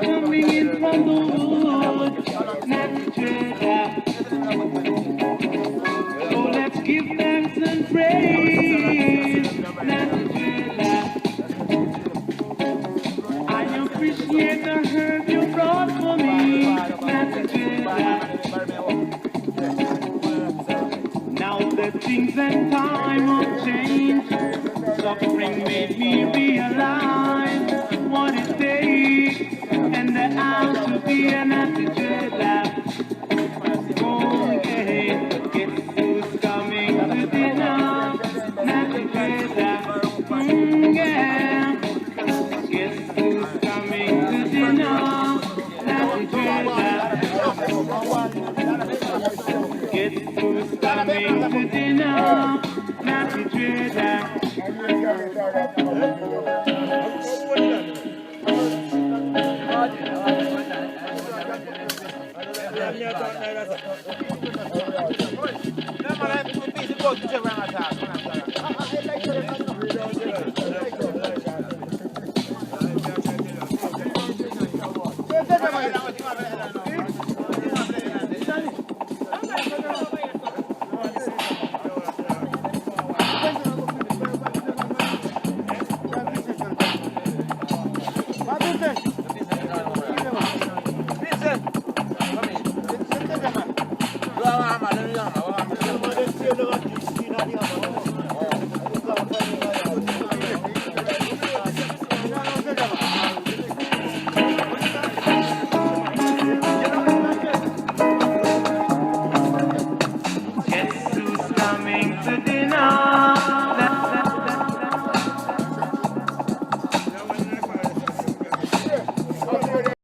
Coming in from the woods, natural. So let's give thanks and praise, natural. I appreciate the herb you brought for me, natural. Now that things and time have changed, suffering made me realize what it takes and the how to be an attitude lab. Oh yeah, guess who's coming to dinner? Attitude lab. Yeah, guess who's coming to dinner? Attitude lab. Guess who's coming to dinner? Attitude lab. Não, mas é um bicho todo de